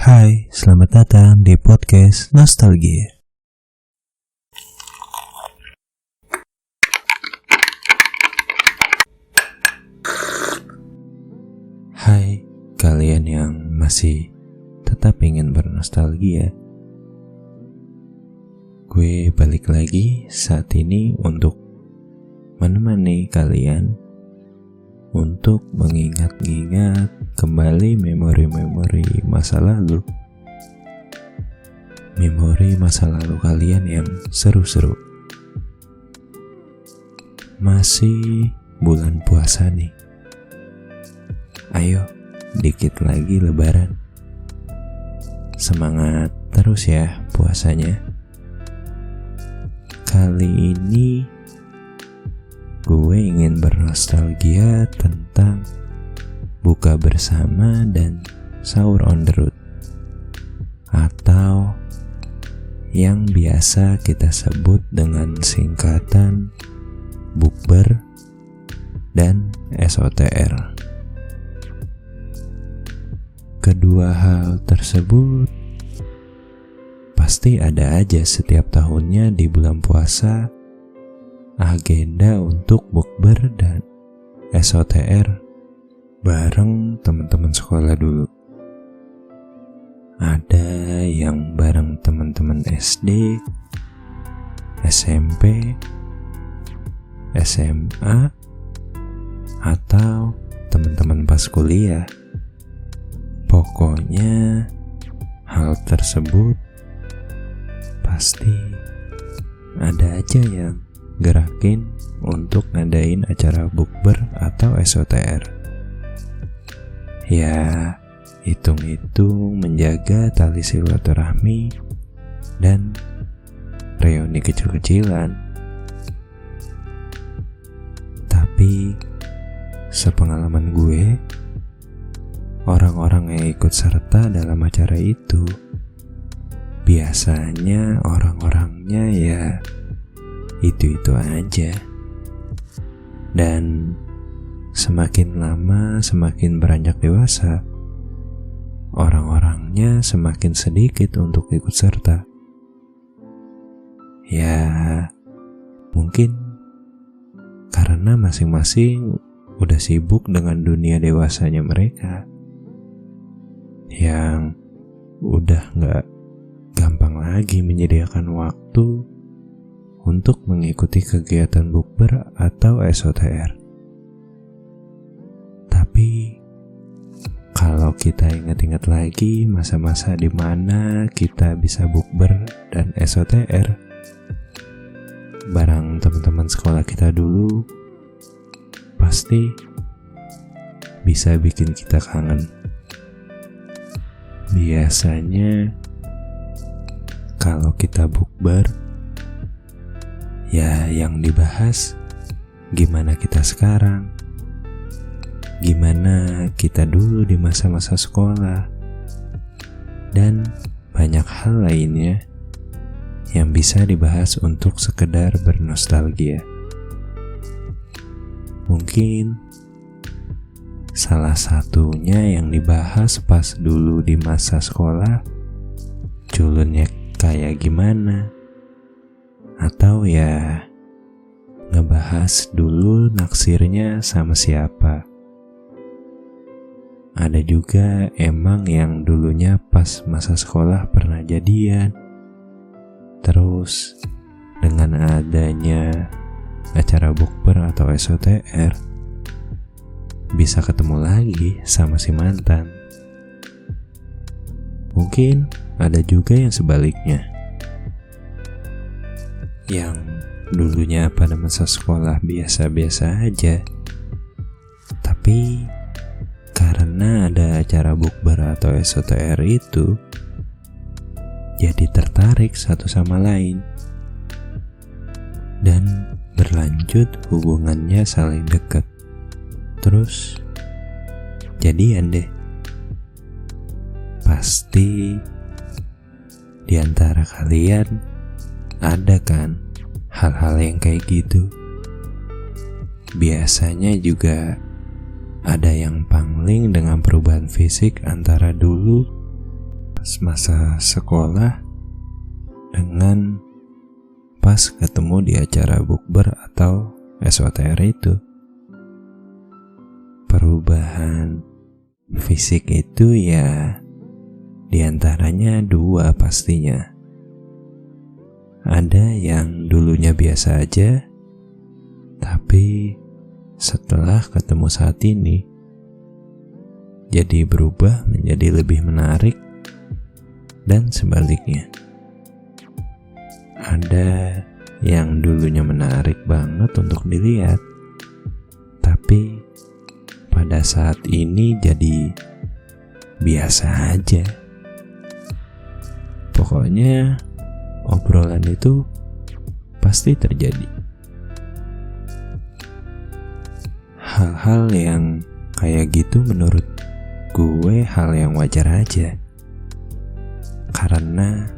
Hai, selamat datang di podcast Nostalgia. Hai, kalian yang masih tetap ingin bernostalgia. Gue balik lagi saat ini untuk menemani kalian untuk mengingat-ingat kembali memori-memori masa lalu. Memori masa lalu kalian yang seru-seru. Masih bulan puasa nih. Ayo, dikit lagi lebaran. Semangat terus ya puasanya. Kali ini gue ingin bernostalgia tentang buka bersama dan sahur on the road, atau yang biasa kita sebut dengan singkatan bukber dan SOTR. Kedua hal tersebut pasti ada aja setiap tahunnya di bulan puasa, agenda untuk bukber dan SOTR bareng teman-teman sekolah dulu. Ada yang bareng teman-teman SD, SMP, SMA, atau teman-teman pas kuliah. Pokoknya hal tersebut pasti ada aja yang gerakin untuk ngadain acara bukber atau SOTR. Ya, hitung-hitung menjaga tali silaturahmi dan reuni kecil-kecilan. Tapi sepengalaman gue, orang-orang yang ikut serta dalam acara itu biasanya orang-orangnya ya itu-itu aja. Dan semakin lama semakin beranjak dewasa, orang-orangnya semakin sedikit untuk ikut serta. Ya, mungkin karena masing-masing udah sibuk dengan dunia dewasanya mereka, yang udah gak gampang lagi menyediakan waktu untuk mengikuti kegiatan bukber atau SOTR. Tapi kalau kita ingat-ingat lagi masa-masa di mana kita bisa bukber dan SOTR bareng teman-teman sekolah kita dulu, pasti bisa bikin kita kangen. Biasanya kalau kita bukber, ya yang dibahas gimana kita sekarang, gimana kita dulu di masa-masa sekolah, dan banyak hal lainnya yang bisa dibahas untuk sekedar bernostalgia. Mungkin salah satunya yang dibahas pas dulu di masa sekolah, culunnya kayak gimana, atau ya ngebahas dulu naksirnya sama siapa. Ada juga emang yang dulunya pas masa sekolah pernah jadian, terus dengan adanya acara bukber atau SOTR bisa ketemu lagi sama si mantan. Mungkin ada juga yang sebaliknya, yang dulunya pada masa sekolah biasa-biasa aja, tapi karena ada acara bukber atau SOTR itu jadi tertarik satu sama lain dan berlanjut hubungannya saling dekat, terus jadian deh. Pasti di antara kalian ada kan hal-hal yang kayak gitu. Biasanya juga ada yang pangling dengan perubahan fisik antara dulu masa sekolah dengan pas ketemu di acara bukber atau SOTR itu. Perubahan fisik itu ya diantaranya dua pastinya. Ada yang dulunya biasa aja, tapi setelah ketemu saat ini jadi berubah menjadi lebih menarik, dan sebaliknya. Ada yang dulunya menarik banget untuk dilihat, tapi pada saat ini jadi biasa aja. Pokoknya obrolan itu pasti terjadi. Hal-hal yang kayak gitu menurut gue hal yang wajar aja. Karena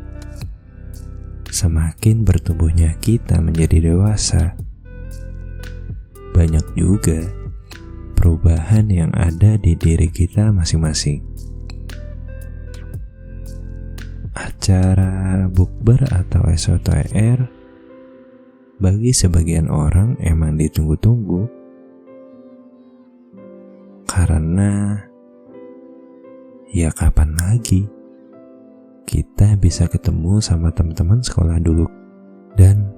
semakin bertumbuhnya kita menjadi dewasa, banyak juga perubahan yang ada di diri kita masing-masing. Acara bukber atau SOTR bagi sebagian orang emang ditunggu-tunggu, karena ya kapan lagi kita bisa ketemu sama teman-teman sekolah dulu dan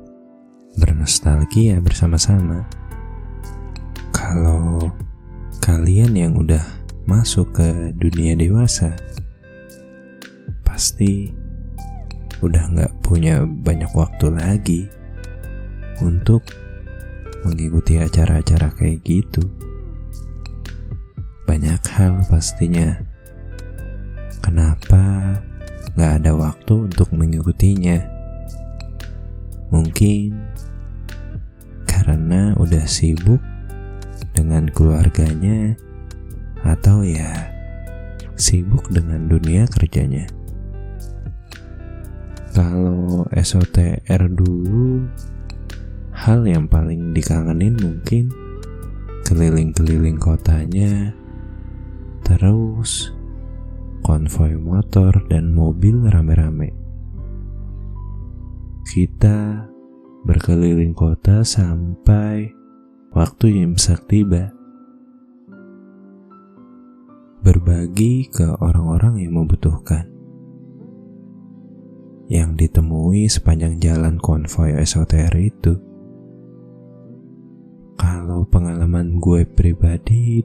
bernostalgia bersama-sama. Kalau kalian yang udah masuk ke dunia dewasa, pasti udah gak punya banyak waktu lagi untuk mengikuti acara-acara kayak gitu. Banyak hal pastinya. Kenapa gak ada waktu untuk mengikutinya? Mungkin karena udah sibuk dengan keluarganya, atau ya sibuk dengan dunia kerjanya. Kalau SOTR dulu, hal yang paling dikangenin mungkin keliling-keliling kotanya, terus konvoi motor dan mobil rame-rame. Kita berkeliling kota sampai waktu imsak tiba. Berbagi ke orang-orang yang membutuhkan. Yang ditemui sepanjang jalan konvoi SOTR itu. Kalau pengalaman gue pribadi,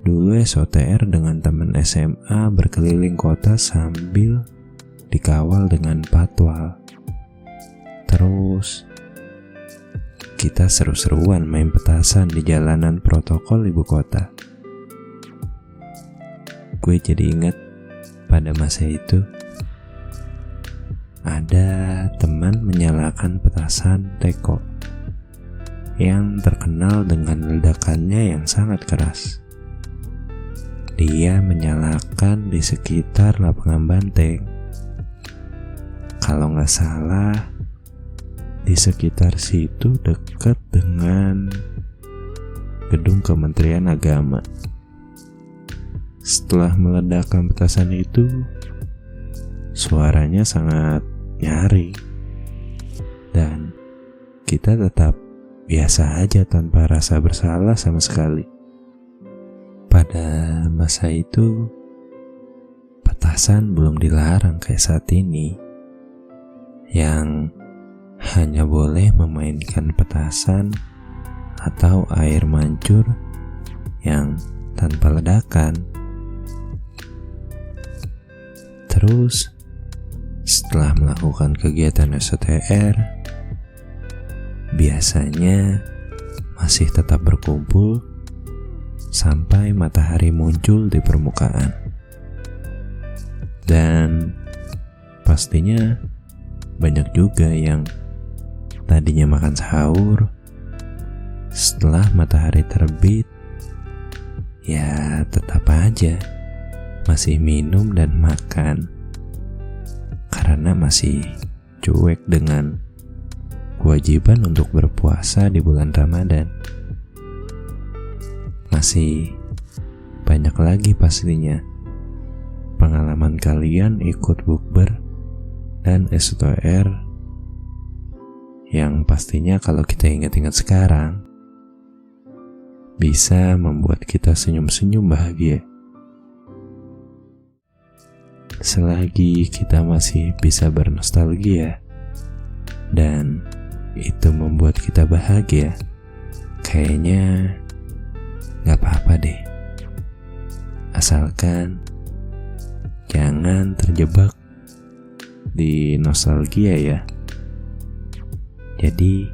dulu SOTR dengan teman SMA berkeliling kota sambil dikawal dengan patwal. Terus kita seru-seruan main petasan di jalanan protokol ibu kota. Gue jadi ingat pada masa itu ada teman menyalakan petasan teko yang terkenal dengan ledakannya yang sangat keras. Dia menyalakan di sekitar lapangan banteng. Kalau nggak salah, di sekitar situ dekat dengan gedung Kementerian Agama. Setelah meledakkan petasan itu, suaranya sangat nyaring, dan kita tetap biasa aja tanpa rasa bersalah sama sekali. Pada masa itu, petasan belum dilarang kayak saat ini, yang hanya boleh memainkan petasan atau air mancur yang tanpa ledakan. Terus, setelah melakukan kegiatan SOTR, biasanya masih tetap berkumpul sampai matahari muncul di permukaan. Dan pastinya banyak juga yang tadinya makan sahur, setelah matahari terbit, ya tetap aja masih minum dan makan, karena masih cuek dengan kewajiban untuk berpuasa di bulan Ramadan. Masih banyak lagi pastinya pengalaman kalian ikut bukber dan SOTR yang pastinya kalau kita ingat-ingat sekarang bisa membuat kita senyum-senyum bahagia. Selagi kita masih bisa bernostalgia dan itu membuat kita bahagia, kayaknya gak apa-apa deh. Asalkan jangan terjebak di nostalgia ya. Jadi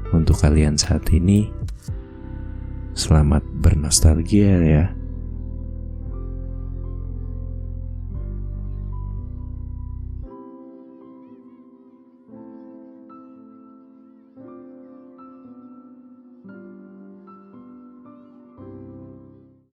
untuk kalian saat ini, selamat bernostalgia ya.